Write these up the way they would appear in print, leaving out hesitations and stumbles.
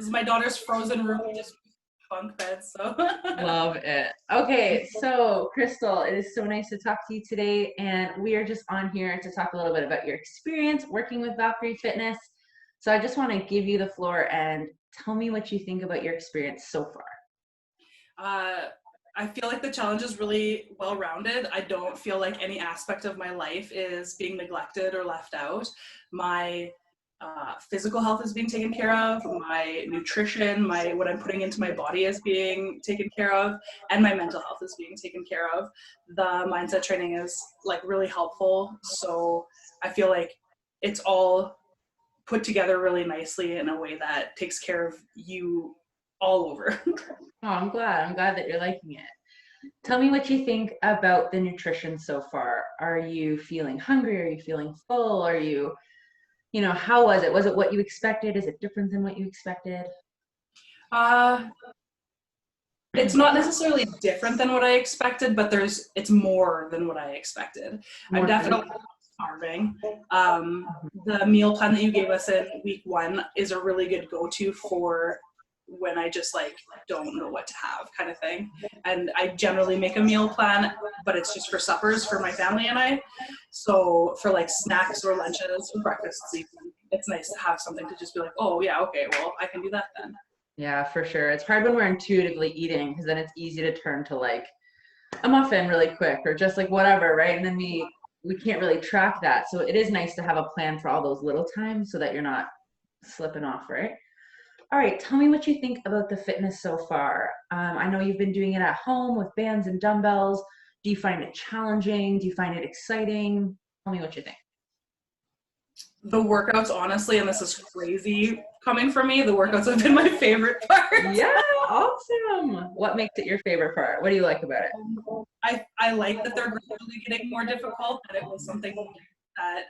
This is my daughter's frozen room. We just bunk beds, so. Love it. Okay, so Krystal, it is so nice to talk to you today, and we are just on here to talk a little bit about your experience working with Valkyrie Fitness. So I just want to give you the floor and tell me what you think about your experience so far. I feel like the challenge is really well-rounded. I don't feel like any aspect of my life is being neglected or left out. My physical health is being taken care of, my nutrition, what I'm putting into my body is being taken care of, and my mental health is being taken care of. The mindset training is like really helpful. So I feel like it's all put together really nicely in a way that takes care of you all over. Oh, I'm glad. I'm glad that you're liking it. Tell me what you think about the nutrition so far. Are you feeling hungry? Are you feeling full? Are you, how was it? Was it what you expected? Is it different than what you expected? Uh, it's not necessarily different than what I expected, but it's more than what I expected. I'm More definitely food? starving. The meal plan that you gave us in week 1 is a really good go-to for when I just like don't know what to have kind of thing. And I generally make a meal plan, but it's just for suppers for my family and I. So for like snacks or lunches or breakfasts even, it's nice to have something to just be like, oh yeah, okay, well I can do that then. Yeah, for sure. It's hard when we're intuitively eating because then it's easy to turn to like a muffin really quick or just like whatever, right? And then we can't really track that. So it is nice to have a plan for all those little times so that you're not slipping off, right? All right, tell me what you think about the fitness so far. I know you've been doing it at home with bands and dumbbells. Do you find it challenging? Do you find it exciting? Tell me what you think. The workouts, honestly, and this is crazy coming from me, the workouts have been my favorite part. Yeah, awesome. What makes it your favorite part? What do you like about it? I like that they're gradually getting more difficult, and it was something that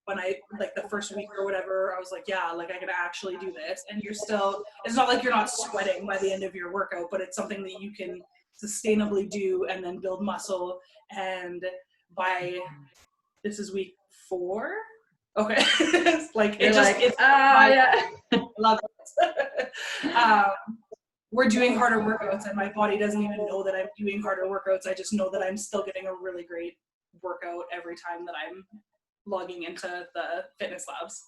when I, like the first week or whatever, I was like, yeah, like I can actually do this. And it's not like you're not sweating by the end of your workout, but it's something that you can sustainably do and then build muscle. And this is week 4. Okay. You're like, yeah. I love it. We're doing harder workouts and my body doesn't even know that I'm doing harder workouts. I just know that I'm still getting a really great workout every time that I'm logging into the fitness labs.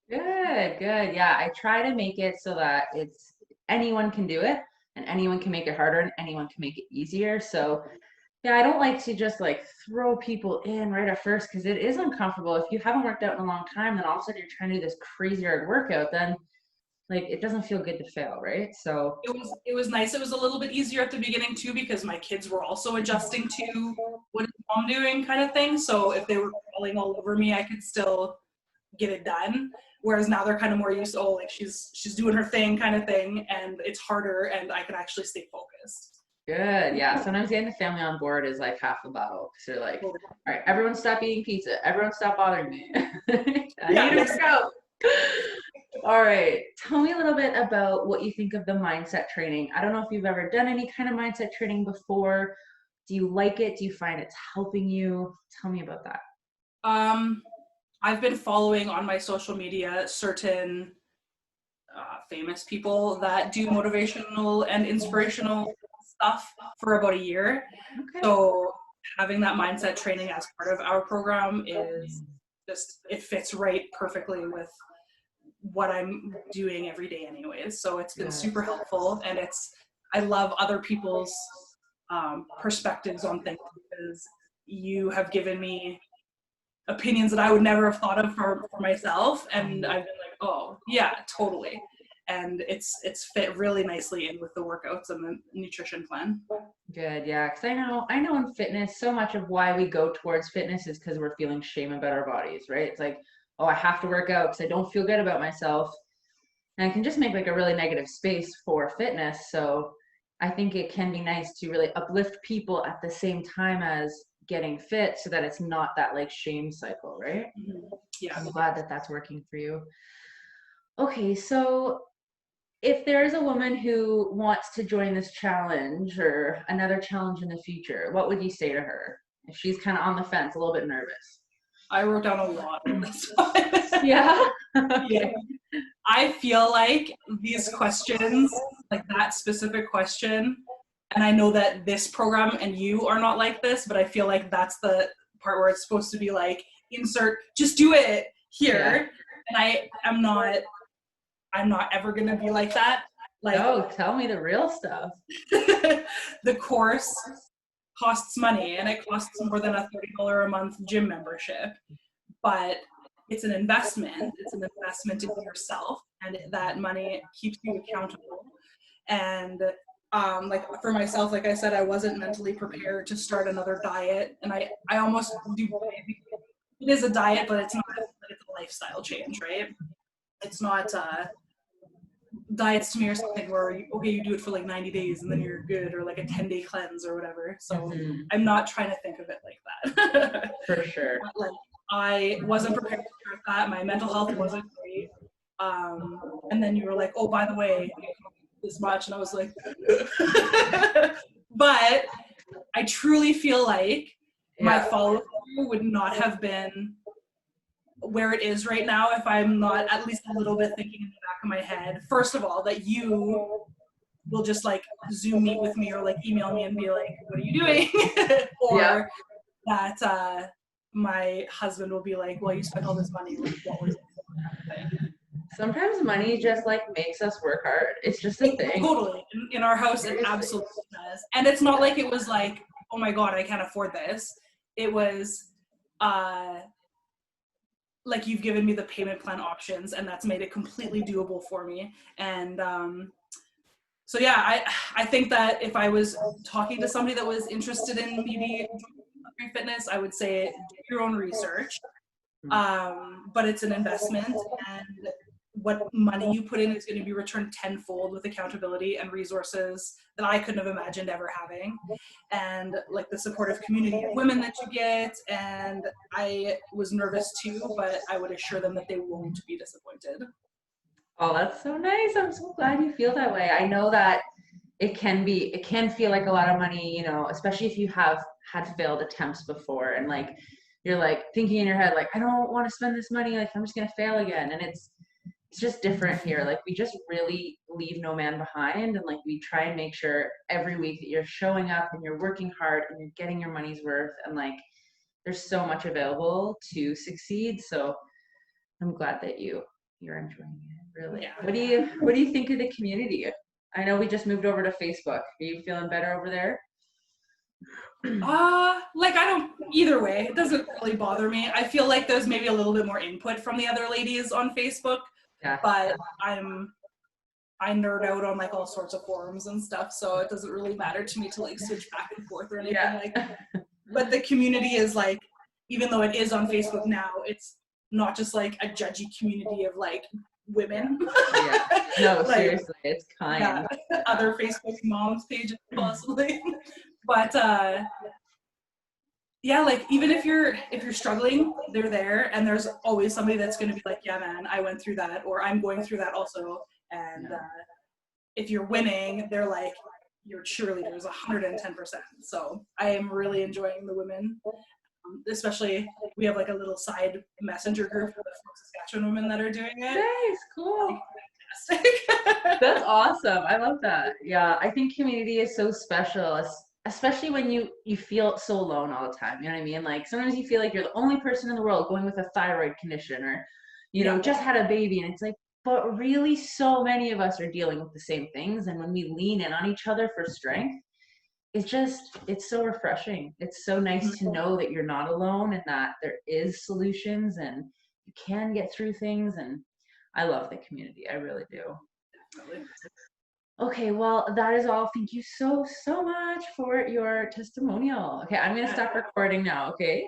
Good, good. Yeah, I try to make it so that it's anyone can do it and anyone can make it harder and anyone can make it easier. So yeah, I don't like to just like throw people in right at first because it is uncomfortable. If you haven't worked out in a long time, then all of a sudden you're trying to do this crazy hard workout, then like it doesn't feel good to fail, right? So It was nice. It was a little bit easier at the beginning too because my kids were also adjusting to what is mom doing kind of thing. So if they were crawling all over me, I could still get it done. Whereas now they're kind of more used to, oh, like she's doing her thing kind of thing, and it's harder, and I can actually stay focused. good. Yeah. Sometimes getting the family on board is like half the battle. So they're like, all right, everyone stop eating pizza. Everyone stop bothering me. I need to go. All right. Tell me a little bit about what you think of the mindset training. I don't know if you've ever done any kind of mindset training before. Do you like it? Do you find it's helping you? Tell me about that. I've been following on my social media certain famous people that do motivational and inspirational stuff for about a year. Okay. So having that mindset training as part of our program is it fits right perfectly with what I'm doing every day anyways. So it's been super helpful, and I love other people's perspectives on things because you have given me opinions that I would never have thought of for myself, and I've been like, oh yeah, totally. And it's fit really nicely in with the workouts and the nutrition plan. Good, yeah, because I know in fitness, so much of why we go towards fitness is because we're feeling shame about our bodies, right? It's like, oh, I have to work out because I don't feel good about myself, and it can just make like a really negative space for fitness. So I think it can be nice to really uplift people at the same time as getting fit, so that it's not that like shame cycle, right? Mm-hmm. Yeah, I'm glad that that's working for you. Okay, so if there's a woman who wants to join this challenge or another challenge in the future, what would you say to her if she's kind of on the fence, a little bit nervous? I wrote down a lot of this one. Yeah. Yeah. I feel like these questions, like that specific question, and I know that this program and you are not like this, but I feel like that's the part where it's supposed to be like, insert, just do it here. And I'm not ever gonna be like that. Like, no, tell me the real stuff. the course costs money, and it costs more than a $30 a month gym membership, but it's an investment. It's an investment in yourself, and that money keeps you accountable. And like for myself, like I said, I wasn't mentally prepared to start another diet, and I almost do. It is a diet, but it's not. It's a lifestyle change, right? It's not. Diets to me are something where you do it for like 90 days and then you're good, or like a 10-day cleanse or whatever. So I'm not trying to think of it like that. For sure. Like, I wasn't prepared to start that. My mental health wasn't great. And then you were like, oh, by the way, this much, and I was like, but I truly feel like my follow-through would not have been where it is right now if I'm not at least a little bit thinking in the back of my head, first of all, that you will just like Zoom meet with me or like email me and be like, what are you doing? Or that my husband will be like, well, you spent all this money, like, what was it? Sometimes money just like makes us work hard. It's just a thing. Totally. In our house, it absolutely does. And it's not like it was like, oh my God, I can't afford this. It was like, you've given me the payment plan options, and that's made it completely doable for me. And so yeah, I think that if I was talking to somebody that was interested in maybe fitness, I would say do your own research. But it's an investment, and what money you put in is going to be returned tenfold with accountability and resources that I couldn't have imagined ever having, and like the supportive community of women that you get. And I was nervous too, but I would assure them that they won't be disappointed. Oh, that's so nice. I'm so glad you feel that way. I know that it can feel like a lot of money, you know, especially if you have had failed attempts before, and like you're like thinking in your head, like, I don't want to spend this money, like I'm just gonna fail again. And it's just different here. Like, we just really leave no man behind, and like we try and make sure every week that you're showing up and you're working hard and you're getting your money's worth, and like there's so much available to succeed. So I'm glad that you're enjoying it, really. Yeah. What do you think of the community? I know we just moved over to Facebook. Are you feeling better over there? Like, I don't, either way, it doesn't really bother me. I feel like there's maybe a little bit more input from the other ladies on Facebook, but I nerd out on like all sorts of forums and stuff, so it doesn't really matter to me to like switch back and forth or anything like that. But the community is like, even though it is on Facebook now, it's not just like a judgy community of like women. No, like, seriously, it's kind. Other Facebook moms pages possibly. But yeah, like even if you're struggling, they're there, and there's always somebody that's going to be like, yeah man, I went through that, or I'm going through that also. And if you're winning, they're like your cheerleaders 110%. So I am really enjoying the women. Especially, we have like a little side messenger group for the Saskatchewan women that are doing it. Nice, cool. Fantastic. That's awesome. I love that. Yeah, I think community is so special, especially when you feel so alone all the time. You know what I mean? Like sometimes you feel like you're the only person in the world going with a thyroid condition, or you know, just had a baby, and it's like, but really so many of us are dealing with the same things. And when we lean in on each other for strength, it's so refreshing. It's so nice to know that you're not alone, and that there is solutions, and you can get through things. And I love the community. I really do. Okay, well, that is all. Thank you so much for your testimonial. Okay, I'm going to stop recording now, okay?